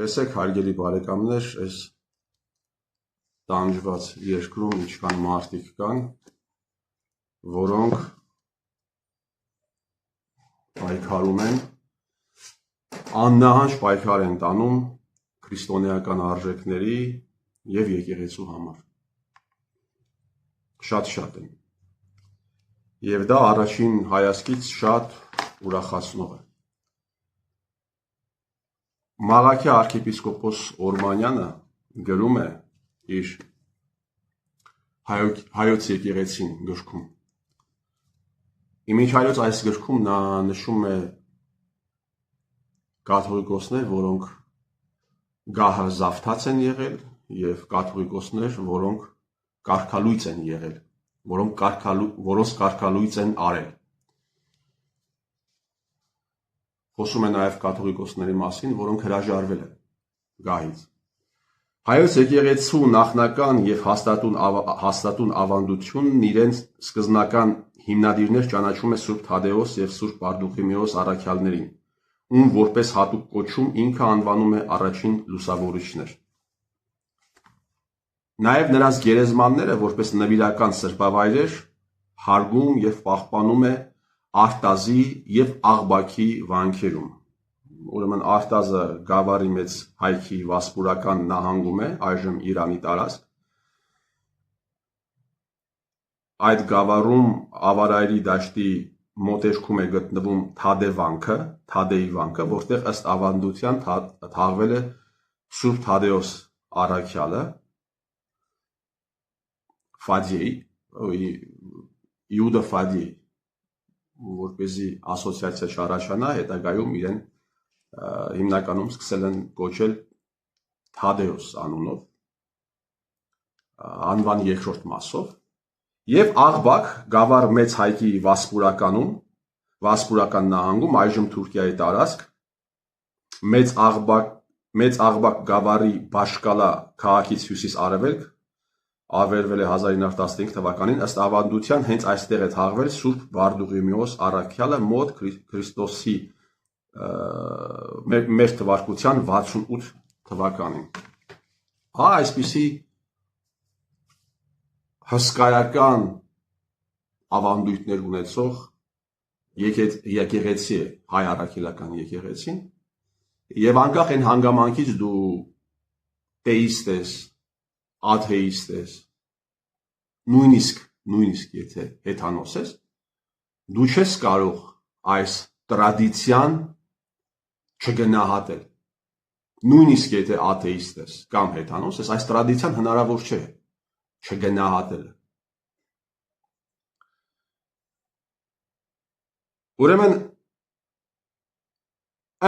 Տեսեք, հարգելի բարեկամներ, այս տանջված երկրում ինչքան մարդիկ կան, որոնք պայքարում են, աննահանջ պայքար են տանում քրիստոնեական արժեքների և եկեղեցու համար։ Շատ են։ Եվ դա առաջին հայացքից շատ ուրախացնող է։ Մաղաքի արքեպիսկոպոս Օրմանյանը գրում է իր հայոց եկեղեցին գրքում։ Իմիջայլոց այս գրքում նա նշում է կաթողիկոսներ, որոնք գահազավթած են եղել և կաթողիկոսներ, որոնք կարգալույծ են եղել, որոնց կարգալույծ են արել։ Խոսում է նաև կաթողիկոսների մասին, որոնք հրաժարվել են գահից։ Հայոց եկեղեցու նախնական և հաստատուն ավանդությունն իրենց սկզբնական հիմնադիրներ ճանաչում է Սուրբ Թադեոս և Սուրբ Բարդուխիմեոս առաքյալներին, ում որպես հատուկ կոչում ինքը անվանում է առաջին լուսավորիչներ։ Նաև նրանց գերեզմանները որպես նվիրական սրբավայրեր հարգում և պահպանում է Արտազի և Աղբակի վանքերում։ Ուրեմն Արտազը Գավառի մեծ հայքի Վասպուրական նահանգում է, այժմ Իրանի տարածք։ Այդ գավառում Ավարայրի դաշտի մոտերքում է գտնվում Թադեի վանքը, որտեղ ըստ ավանդության թաղվել է Սուրբ Թադեոս առաքյալը, Իուդա Ֆադիեի, որպեսզի ասոցիացիա չառաջանա, հետագայում իրեն հիմնականում սկսել են կոչել Թադեոս անունով, անվան երկրորդ մասով, և Աղբակ Գավառ մեծ հայքի Վասպուրական նահանգում, այժմ Թուրքիայի տարածք, Մեծ Աղբակ Գավառի Բաշկալա քաղաքից հյուսիս-արևելք, ավերվել է 1915 թվականին, ըստ ավանդության հենց այստեղ է թաղվել Սուրբ Բարդուխիմեոս առաքյալը մոտ Քրիստոսի մեր թվարկության 68 թվականին։ Այսպիսի հսկայական ավանդույթներ ունեցող եկեղեցի է հայ առաքելական եկեղեցին, և անկախ այն հանգամանքից դու տեիստ ես, աթեիստ ես, նույնիսկ եթե հեթանոս ես, դու չես կարող այս տրադիցիան չգնահատել։ Նույնիսկ եթե աթեիստ ես կամ հեթանոս ես, այս տրադիցիան հնարավոր չէ չգնահատել։ Ուրեմն,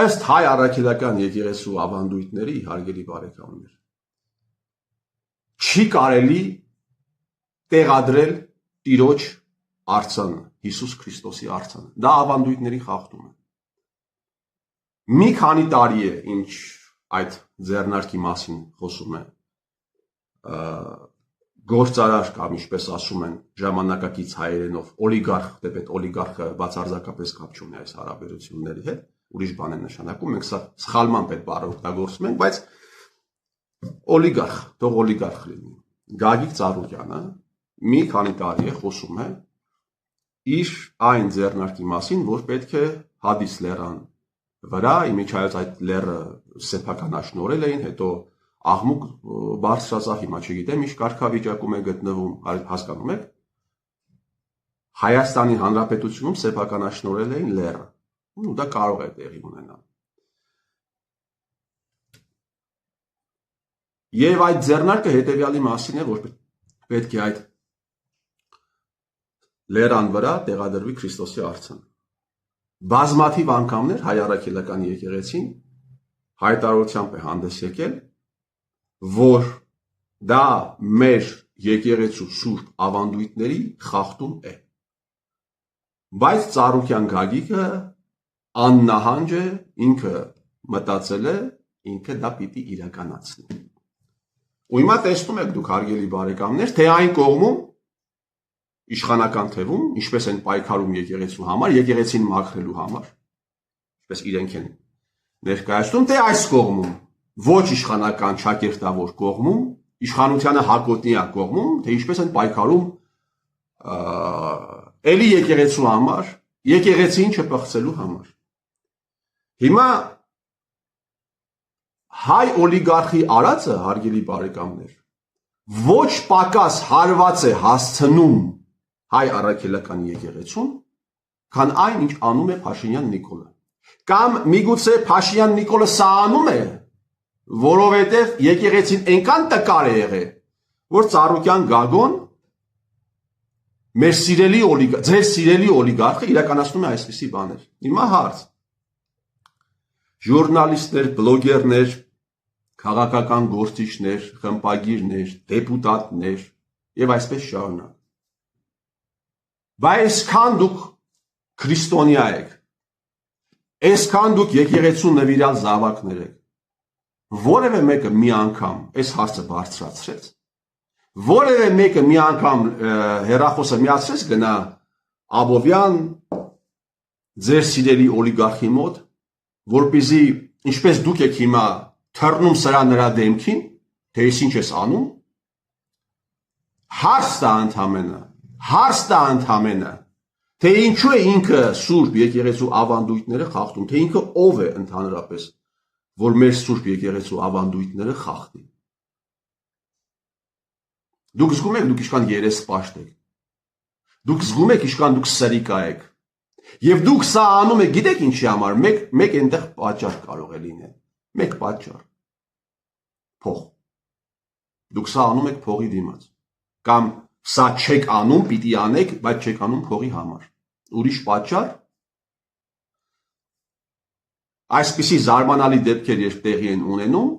ըստ հայ առաքելական եկեղեցու ավանդույթների, հարգելի բարեկամներ, չի կարելի տեղադրել Տիրոջ արձանը, Հիսուս Քրիստոսի արձանը։ Դա ավանդույթների խախտում է։ Մի քանի տարի է, ինչ այդ ձեռնարկի մասին խոսում է գործարար կամ ինչպես ասում են ժամանակակից հայերենով օլիգարխ, թեպետ օլիգարխը բացարձակապես կապ չունի այս հարաբերությունների հետ, ուրիշ բան է նշանակում, մենք սա սխալմամբ այդ բառը օգտագործում ենք, բայց օլիգարխ, թող օլիգարխ լինի։ Գագիկ Ծառուկյանը մի քանի տարի է խոսում է իր այն ձեռնարկի մասին, որ պետք է Հադիս լեռան վրա, իմիջայլոց այդ լեռը սեփականաշնորհել էին, հետո աղմուկ բարձրացավ, հիմա չգիտեմ ինչ կարգավիճակում է գտնվում, հասկանում եք, Հայաստանի Հանրապետությունում սեփականաշնորհել էին լեռը, ու դա կարող է տեղի ունենալ։ Եվ այդ ձեռնարկը հետևյալի մասին է, որ պետք է այդ լեռան վրա տեղադրվի Քրիստոսի արձանը։ Բազմաթիվ անգամներ հայ առաքելական եկեղեցին հայտարարությամբ է հանդես եկել, որ դա մեր եկեղեցու սուրբ ավանդույթների խախտում է։ Բայց Ծառուկյան Գագիկը աննահանջ է, ինքը մտածել է, ինքը դա պիտի իրականացնի։ Ու հիմա տեսնում եք դուք, հարգելի բարեկամներ, թե այն կողմում իշխանական թևում, ինչպես են պայքարում եկեղեցու համար, եկեղեցին մաքրելու համար, ինչպես իրենք են ներկայացնում, թե այս կողմում ոչ իշխանական ճակերտավոր կողմում, իշխանությանը հակոտնյա կողմում, թե ինչպես են պայքարում էլի եկեղեցու համար, եկեղեցին չփոխելու համար։ Հիմա հայ օլիգարխի արածը, հարգելի բարեկամներ, ոչ պակաս հարված է հասցնում հայ առաքելական եկեղեցուն, քան այն, ինչ անում է Փաշինյան Նիկոլը։ Կամ միգուցե Փաշինյան Նիկոլը սա անում է, որովհետև եկեղեցին այնքան տկար է եղել, որ Ծառուկյան Գագոն ձեր սիրելի օլիգարխը իրականացնում է այսպիսի բաներ։ Հիմա հարց. ժուրնալիստներ, բլոգերներ, քաղաքական գործիչներ, խմբագիրներ, դեպուտատներ եւ այսպես շարունակ։ Բայց այսքան դուք քրիստոնյա եք, այսքան դուք եկեղեցու նվիրյալ զավակներ եք, որևէ մեկը մի անգամ այս հարցը բարձրացրեց, որևէ մեկը մի անգամ հեռախոսը միացրեց գնա Աբովյան ձեր սիրելի օլիգարխի մոտ, որպեսզի ինչպես դուք եք հիմա թռնում սրա նրա դեմքին, թե ես ինչ ես անում, հարց տա ընդամենը, թե ինչու է ինքը Սուրբ եկեղեցու ավանդույթները խախտում, թե ինքը ով է ընդհանրապես, որ մեր Սուրբ եկեղեցու ավանդույթները խախտի։ Դուք զգում եք, դուք ինչքան երեսպաշտ եք, դուք զգում եք, ինչքան դուք սրիկա եք, եւ դուք սա անում եք, գիտեք ինչի համար, մեկ այնտեղ պատճառ կարող է լինել, մեկ պատճառ, փող, դուք սա անում եք փողի դիմաց, կամ սա չեք անում, պիտի անեք, բայց չեք անում փողի համար, ուրիշ պատճառ, այսպիսի զարմանալի դեպքեր երբ տեղի են ունենում,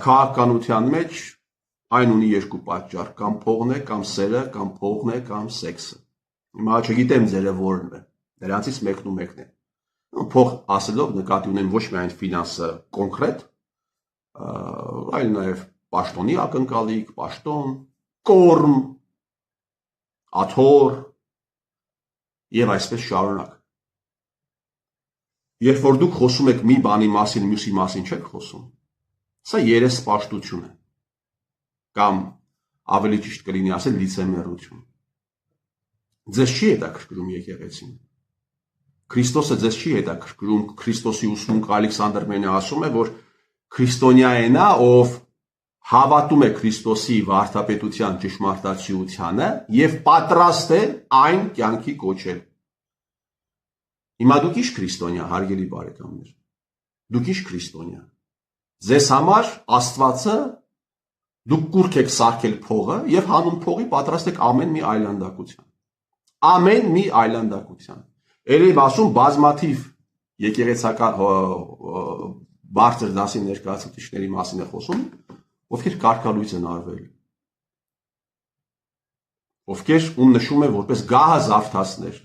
քաղաքականության մեջ այն ունի երկու պատճառ, կամ փողն է, կամ սերը, կամ փողն է, կամ սեքսը։ Հիմա չգիտեմ ձերը որն է, դրանցից մեկն ու մեկն է։ Փող ասելով նկատի ունեմ ոչ միայն ֆինանսը կոնկրետ, այլ նաև պաշտոնի ակնկալիք, պաշտոն, կորմ, աթոռ եւ այսպես շարունակ։ Երբ որ դուք խոսում եք մի բանի մասին, մյուսի մասին չեք խոսում, սա երեսպաշտություն է, կամ ավելի ճիշտ կլինի ասել լիցեմերություն։ Ձեզ չի հետաքրքրում եկեղեցին։ Քրիստոսը ձեզ չի հետաքրքրում, Քրիստոսի ուսմունք Ալեքսանդր Մենը ասում է, որ քրիստոնյա է նա, ով հավատում է Քրիստոսի վարդապետության ճշմարտացիությանը եւ պատրաստ է այն կյանքի կոչել։ Հիմա դուք ի՞նչ քրիստոնյա, հարգելի բարեկամներ։ Դուք ի՞նչ քրիստոնյա։ Ձեզ համար Աստվածը դուք կուրք եք սարքել փողը եւ հանուն փողի պատրաստ եք ամեն մի այլանդակության։ Ամեն մի այլանդակության։ Երբ ասում բազմաթիվ եկեղեցական բարձր դասի ներկայացուցիչների մասին է խոսում, ովքեր կարգալույծ են արվել, ովքեր ում նշում է որպես գահազավթացներ։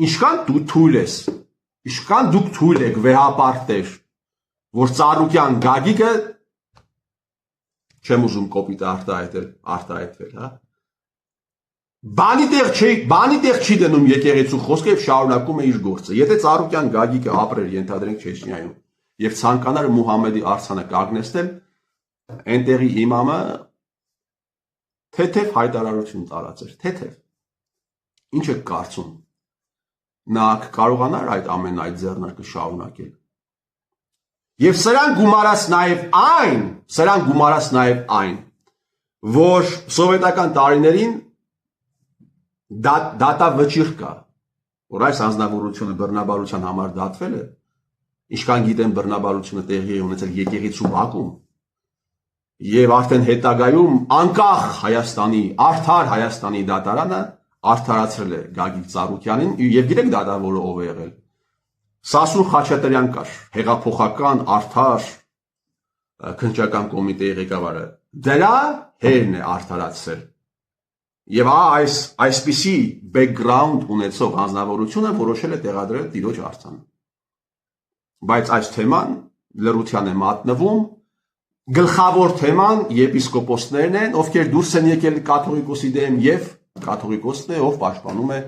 Ինչքան դու թույլ ես, ինչքան դուք թույլ եք վեհապարտեր, որ Ծառուկյան Գագիկը չեմ ուզում կոպիտ արտահայտվել, հա։ Բանի տեղ չի դնում եկեղեցու խոսքը եւ շարունակում է իր գործը։ Եթե Ծառուկյան Գագիկը ապրեր ենթադրենք Չեչնիայում եւ ցանկանար Մուհամեդի արձանը կանգնեցնել, այնտեղի իմամը թեթև հայտարարություն տարածեր, թեթև։ Ինչ եք կարծում։ Նա կարողանար այդ ամեն այդ ձեռնարկը շարունակել։ Եվ սրան գումարած նաև այն, որ սովետական տարիներին դատավճիռ կա, որ այս անձնավորությունը բռնաբարության համար դատվել է, ինչքան գիտեմ բռնաբարությունը տեղի է ունեցել եկեղեցու բակում, եւ արդեն հետագայում անկախ Հայաստանի, արդար Հայաստանի դատարանը արդարացրել է Գագիկ Ծառուկյանին եւ գիտեք դատավորը ով է եղել։ Սասուն Խաչատրյան կար, հեղափոխական, արդար քննչական կոմիտեի ղեկավարը։ Դրա հերն է արդարացրել։ Եվ այսպիսի բեքգրաունդ ունեցող անձնավորությունը որոշել է տեղադրել տիրոջ արձանը։ Բայց այս թեման լռության է մատնվում, գլխավոր թեման եպիսկոպոսներն են, ովքեր դուրս են եկել կաթողիկոսի դեմ եւ կաթողիկոսն է, ով պաշտպանում է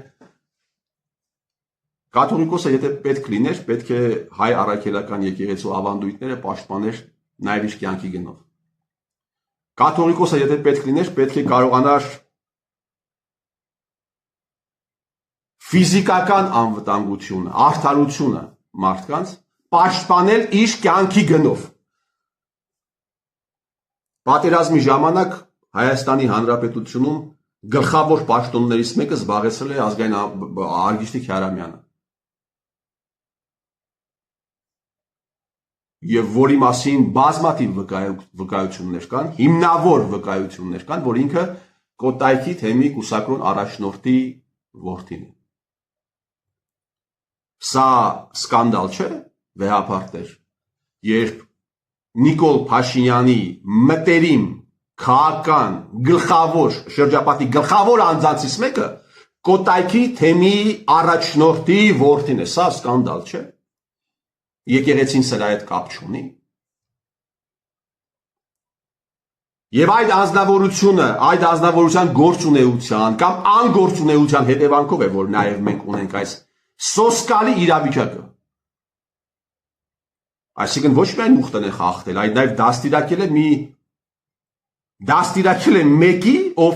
Կաթողիկոսը եթե պետք լիներ, պետք է հայ առաքելական եկեղեցու ավանդույթները պաշտպաներ նաև իր կյանքի գնով։ Կաթողիկոսը եթե պետք լիներ, պետք է կարողանար ֆիզիկական անվտանգությունը, արդարությունը մարդկանց պաշտպանել իր կյանքի գնով։ Պատերազմի ժամանակ Հայաստանի Հանրապետությունում գլխավոր պաշտոններից մեկը զբաղեցրել է ազգային Արգիշտիկ Քյարամյանը։ Եվ որի մասին բազմաթիվ վկայություններ կան, հիմնավոր վկայություններ կան, որ ինքը Կոտայքի թեմի կուսակրոն առաջնորդի որդին է։ Սա սկանդալ չէ, վեհապարտ էր, երբ Նիկոլ Փաշինյանի մտերիմ քաղաքական գլխավոր շրջապատի գլխավոր անձանցից մեկը Կոտայքի թեմի առաջնորդի որդին է, սա սկանդալ չէ։ Եկեղեցին սրա հետ կապ չունի։ Եվ այդ անձնավորությունը, այդ անձնավորության գործունեության կամ անգործունեության հետևանքով է, որ նաև մենք ունենք այս սոսկալի իրավիճակը։ Այսինքն ոչ միայն ուխտն է խախտել, այլ նաև դաստիարակել է մեկի, ով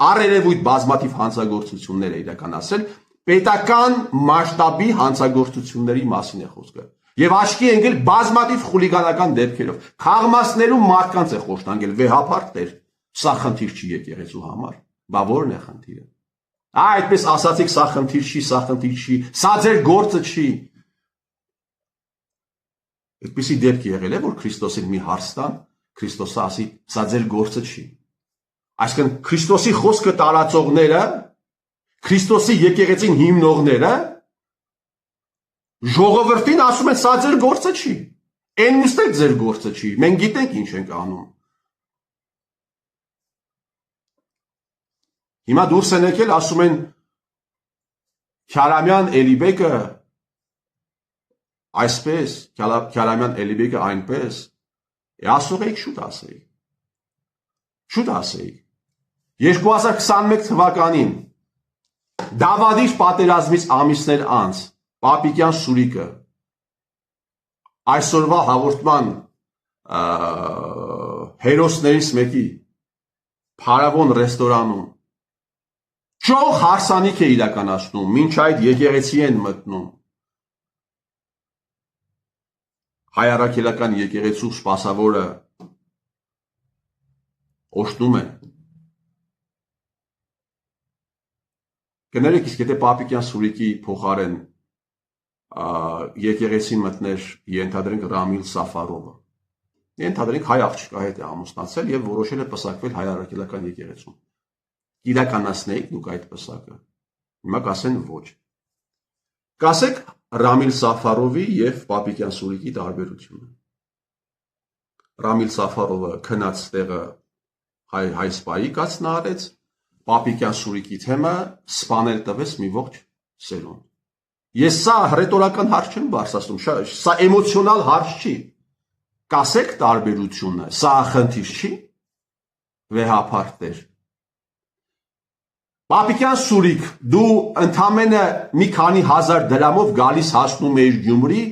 առերևույթ բազմաթիվ հանցագործություններ է իրականացրել, պետական մասշտաբի հանցագործությունների մասին է խոսքը։ Եվ աչքի ընկել բազմաթիվ խուլիգանական դեպքերով, քաղմասներում մարդկանց է խոշտանգել, վեհապարտ էր, սա խնդիր չի եկեղեցու համար, բա որն է խնդիրը։ Այդպես ասացիք, սա խնդիր չի, սա խնդիր չի, սա ձեր գործը չի։ Այդպիսի դեպք եղել է, որ Քրիստոսին մի հարց տան, Քրիստոսը ասի, սա ձեր գործը չի։ Այսինքն Քրիստոսի խոսքը տարածողները, Քրիստոսի եկեղեցին հիմնողները ժողովրդին ասում են, սա ձեր գործը չի։ Այն նստեք ձեր գործը չի։ Մենք գիտենք ինչ ենք անում։ Հիմա դուրս են եկել, ասում են Քյարամյան Էլիբեկը այսպես, Քյարամյան Էլիբեկը այնպես, ասողեիք, շուտ ասեիք։ Շուտ ասեիք։ 2021 թվականին Դավադիր պատերազմից ամիսներ անց Պապիկյան Սուրիկը այսօրվա հաղորդման հերոսներից մեկի Փարավոն ռեստորանում ճոխ հարսանիք է իրականացնում, մինչ այդ եկեղեցի են մտնում։ Հայ առաքելական եկեղեցու սպասավորը օշտնում է։ Կներեք, իսկ եթե Պապիկյան Սուրիկի փոխարեն եկեղեցի մտներ ենթադրենք Ռամիլ Սաֆարովը, ենթադրենք հայ աղջկա հետ է ամուսնացել եւ որոշել է պսակվել հայ առաքելական եկեղեցում։ Իրականացնեիք դուք այդ պսակը։ Հիմա կասեն ոչ։ Կասեք Ռամիլ Սաֆարովի եւ Պապիկյան Սուրիկի տարբերությունը։ Ռամիլ Սաֆարովը քնած տեղը հայ սպայի կացնարեց, Պապիկյան Սուրիկի թեմը սպանել տվեց մի ողջ սերունդ։ Ես սա ռետորական հարց չեմ բարձրացնում, սա էմոցիոնալ հարց չի։ Կասեք տարբերությունը, սա խնդիր չի։ Վեհապարտ էր։ Պապիկյան Սուրիկ, դու ընդամենը մի քանի հազար դրամով գալիս հասնում էիր Գյումրի,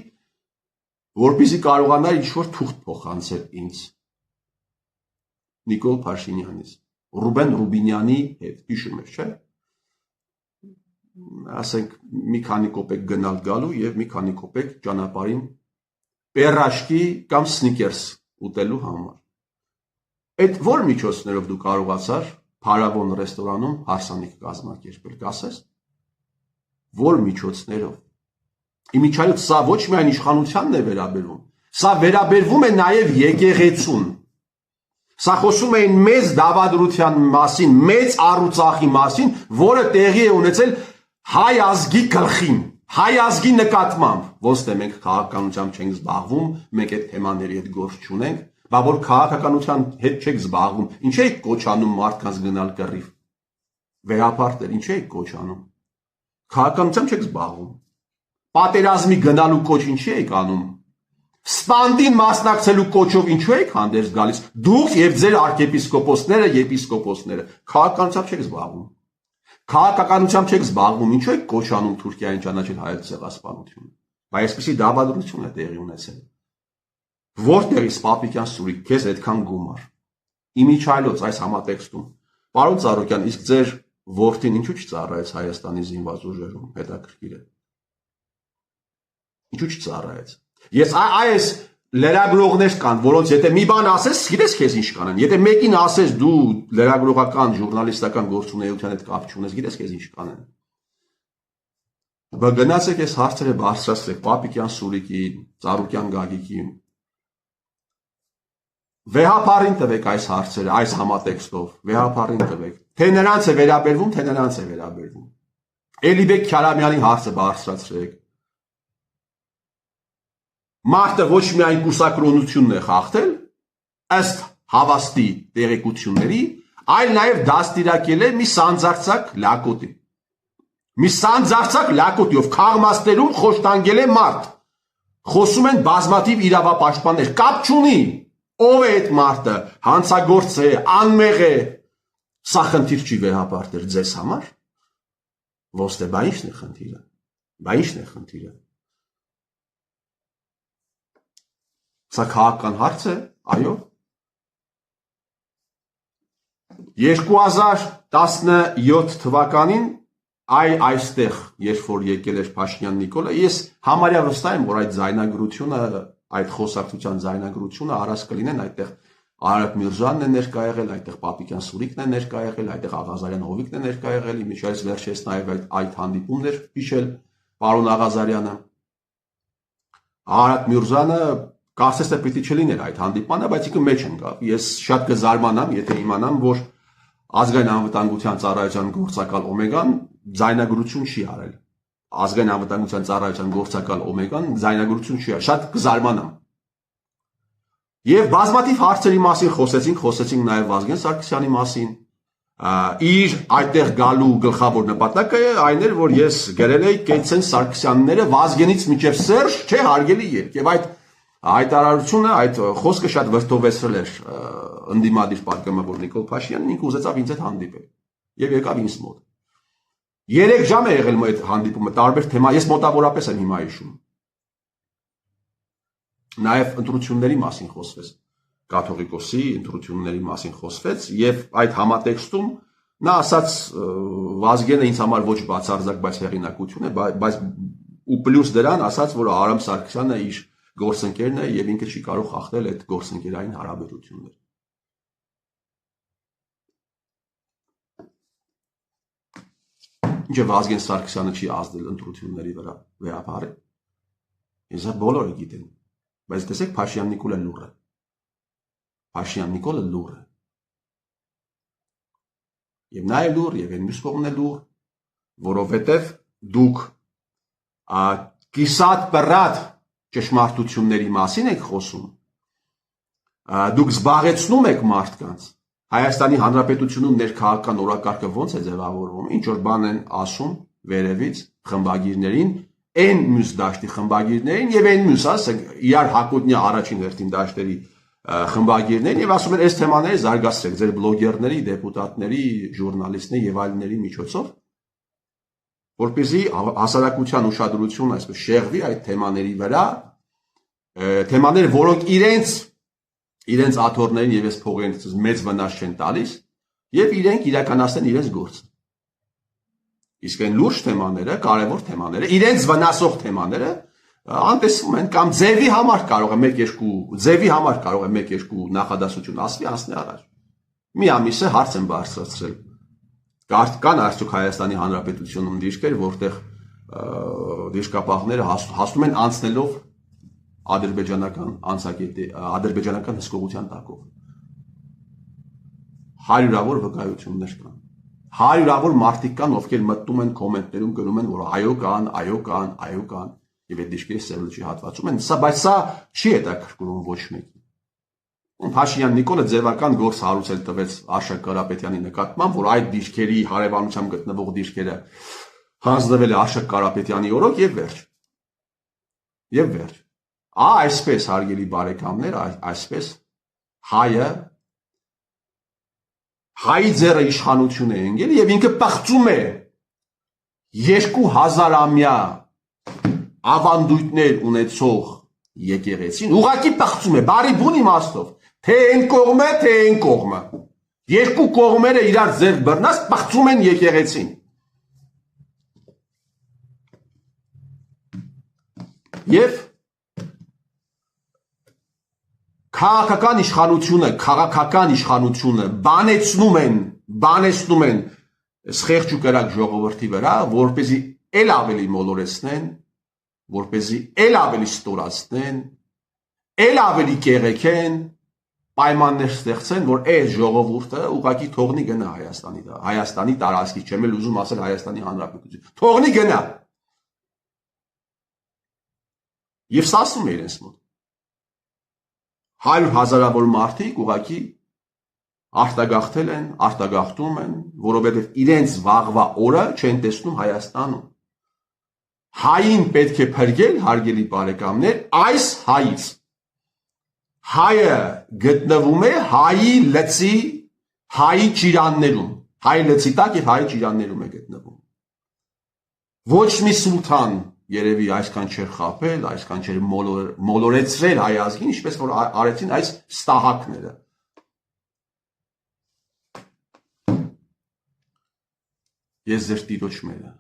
որպեսզի կարողանար ինչ-որ թուղթ փոխանցել ինձ։ Նիկոլ Փաշինյանից, Ռուբեն Ռուբինյանի հետ, հիշում ես, չէ՞։ Ասենք մի քանի կոպեկ գնալ գալու եւ մի քանի կոպեկ ճանապարհին պերաշկի կամ սնիկերս ուտելու համար։ Այդ որ միջոցներով դու կարողացար Փարավոն ռեստորանում հարսանիք կազմակերպել, կասես։ Որ միջոցներով։ Իմիջիայլոց սա ոչ միայն իշխանությանն է վերաբերվում, սա վերաբերվում է նաեւ եկեղեցուն։ Սա խոսում էին մեծ դավադրության մասին, մեծ առուծախի մասին, որը տեղի է ունեցել հայ ազգի գլխին, հայ ազգի նկատմամբ, ոսկե մենք քաղաքականությամբ չենք զբաղվում, մենք այդ թեմաների հետ գործ չունենք, բա որ քաղաքականության հետ չեք զբաղվում, ինչ եք կոչանում մարդկանց գնալ կռիվ։ Վեհապարտեր, ինչ եք կոչանում։ Քաղաքականությամբ չեք զբաղվում։ Պատերազմի գնալու կոչ ինչի եք անում։ Սպանդին մասնակցելու կոչով ինչու եք հանդերձ գալիս։ Դուք եւ ձեր arczepiskopos-ները, եպիսկոպոսները քաղաքականությամբ չեք զբաղվում։ Քաղաքականությամբ չեք զբաղվում, ինչու եք կոչանում Թուրքիային ճանաչել հայոց ցեղասպանությունը։ Բայց այսպեսի դավադրություն է տեղի ունեցել։ Որտեղից Պապիկյան Սուրիկ քեզ այդքան գումար։ Իմիջայլոց այս համատեքստում։ Պարոն Ծառուկյան, իսկ ձեր որդին ինչու չծառայեց Հայաստանի զինված ուժերում, հետաքրքիր է։ Ինչու չծառայեց։ Ես այս լրագրողներ կան, որոնց եթե մի բան ասես, գիտես քեզ ինչ կանեն։ Եթե մեկին ասես դու լրագրողական, ժուրնալիստական գործունեության հետ կապ չունես, գիտես քեզ ինչ կանեն։ Բա գնացեք այս հարցերը բարձրացրեք Պապիկյան Սուրիկին, Ծառուկյան Գագիկին։ Վեհապարին տվեք այս հարցերը, այս համատեքստով, վեհապարին տվեք։ Թե նրանց է վերաբերվում, թե նրանց է վերաբերվում։ Էլիբեկ Քյարամյանի հարցը բարձրացրեք։ Մարդը ոչ միայն կուսակրոնությունն է խախտել, ըստ հավաստի տեղեկությունների, այլ նաև դաստիարակել է մի սանձարձակ լակոտի։ Մի սանձարձակ լակոտիով քաղմաստերում խոշտանգել է մարդ։ Խոսում են բազմաթիվ իրավապաշտպաններ, կապ չունի։ Ով է այդ մարդը, հանցագործ է, անմեղ է։ Սա խնդիր չի վեհապարտեր ձեզ համար։ Ոստե, բա ի՞նչն է խնդիրը։ Բա ի՞նչն է խնդիրը։ Սա քաղաքական հարց է, այո։ 2017 թվականին այստեղ, երբ որ եկել էր Փաշինյան Նիկոլը, ես համարյա վստահ եմ, որ այդ ձայնագրությունը, այդ խոսակցության ձայնագրությունը առած կլինեն, այդտեղ Արաբ Միրզյանն է ներկա եղել, այդտեղ Պապիկյան Սուրիկն է ներկա եղել, այդտեղ Աղազարյան Հովիկն է ներկա եղել, իմիջիայլոց վերջերս նաև այդ հանդիպումն էր հիշել պարոն Աղազարյանը։ Արաբ Միրզյանը կարծես թե պիտի չլիներ այդ հանդիպանը, բայց ինքը մեջ ընկավ։ Ես շատ կզարմանամ, եթե իմանամ, որ Ազգային անվտանգության ծառայության գործակալ Օմեգան ձայնագրություն չի արել։ Ազգային անվտանգության ծառայության գործակալ Օմեգան ձայնագրություն չի արել, շատ կզարմանամ։ Եվ բազմաթիվ հարցերի մասին խոսեցինք նաև Վազգեն Սարգսյանի մասին։ Իր այդտեղ գալու գլխավոր նպատակը այն էր, որ ես գրել էի Կեցեն Սարգսյանները Վազգենից մինչև Սերժ, չէ, հարգելի երկ։ Եվ այդ հայտարարությունը, այդ խոսքը շատ վրդովեցրել էր ընդդիմադիր պատգամավոր Նիկոլ Փաշինյանին, ինքը ուզեցավ ինձ հետ հանդիպել եւ եկավ ինձ մոտ։ 3 ժամ է եղել այդ հանդիպումը, տարբեր թեմա, ես մոտավորապես եմ հիմա հիշում։ Նաեւ ընտրությունների մասին խոսվեց, կաթողիկոսի ընտրությունների մասին խոսվեց եւ այդ համատեքստում նա ասաց Վազգենը ինձ համար ոչ բացարձակ, բայց հեղինակություն է, բայց ու պլյուս դրան ասաց, որ Արամ Սարգսյանը իր գործընկերն է եւ ինքը չի կարող խախտել այդ գործընկերային հարաբերությունները։ Ինչ Վազգեն Սարգսյանը չի ազդել ընտրությունների վրա վեհապարը։ Ես բոլորը գիտեն, բայց տեսեք Փաշինյան Նիկոլը լուռ է։ Փաշինյան Նիկոլը լուռ է։ Եվ նա է լուռ, եւ այն մյուս կողմն է լուռ, որովհետեւ դուք կիսատ պրատ ճշմարտությունների մասին եք խոսում, դուք զբաղեցնում եք մարդկանց, Հայաստանի Հանրապետությունում ներքաղաքական օրակարգը ոնց է ձևավորվում, ինչ որ բան են ասում վերևից խմբագիրներին, այն մյուս դաշտի խմբագիրներին եւ այն մյուս, ասենք, իրար հակոտնյա առաջին հերթին դաշտերի խմբագիրներին եւ ասում են, այս թեմաները զարգացրեք ձեր բլոգերների, դեպուտատների, ժուրնալիստների եւ այլների միջոցով, որպեսզի հասարակության ուշադրությունը այսպես շեղվի այդ թեմաների վրա, թեմաները, որոնք իրենց աթոռներին եւ այս փողերից մեծ վնաս չեն տալիս եւ իրենք իրականացնեն իրենց գործը։ Իսկ այն լուրջ թեմաները, կարևոր թեմաները, իրենց վնասող թեմաները անտեսվում են կամ ձևի համար կարող է 1-2 նախադասություն ասվի անցնի առաջ։ Մի ամիս է հարց են բարձրացրել։ Կան արդյոք Հայաստանի Հանրապետությունում դիրքեր, որտեղ դիրքապահները հասնում են անցնելով ադրբեջանական անցակետի, ադրբեջանական հսկողության տակով։ Հարյուրավոր վկայություններ կան։ Հարյուրավոր մարդիկ կան, ովքեր մտնում են կոմենտներում գրում են, որ այո կան, եւ այդ դիրքերի սերունդի հատվածում են, բայց սա չի հետաքրքրում ոչ մեկին։ Փաշինյան Նիկոլը ձևական գործ հարուցել տվեց Արշակ Կարապետյանի նկատմամբ, որ այդ դիրքերի հարևանությամբ գտնվող դիրքերը հանձնվել է Արշակ Կարապետյանի օրոք եւ վերջ։ Եվ վերջ։ Այսպես հարգելի բարեկամներ, այսպես հայը Հայի ձեռը իշխանություն է ընկել եւ ինքը պղծում է 2000-ամյա ավանդույթներ ունեցող եկեղեցին, ուղղակի պղծում է, բարի բուն իմաստով, թե այն կողմը, թե այն կողմը։ Երկու կողմերը իրար ձեռք բռնած պղծում են եկեղեցին։ Եվ քաղաքական իշխանությունը բանեցնում են սխեղճ ու կրակ ժողովրդի վրա, որպեսզի էլ ավելի մոլորեցնեն, որպեսզի էլ ավելի ստորացնեն, էլ ավելի կեղեքեն, պայմաններ ստեղծեն, որ այս ժողովուրդը ուղղակի թողնի գնա Հայաստանի տարածքի, չեմ էլ ուզում ասել Հայաստանի Հանրապետություն, թողնի գնա։ Եվ սա ասում է իրենց մոտ 100,000-ավոր մարդիկ ուղղակի արտագաղթել են, արտագաղթում են, որովհետև իրենց վաղվա օրը չեն տեսնում Հայաստանում։ Հային պետք է փրկել, հարգելի բարեկամներ, այս հայից։ Հայը գտնվում է հայի լծի, հայի ճիրաններում, հայ լծի տակ եւ հայի ճիրաններում է գտնվում։ Ոչ մի սուլթան երևի այսքան չէր խաբել, այսքան չէր մոլորեցրել հայ ազգին, ինչպես որ արեցին այս ստահակները։ Ես ձեր տիրոջ մերը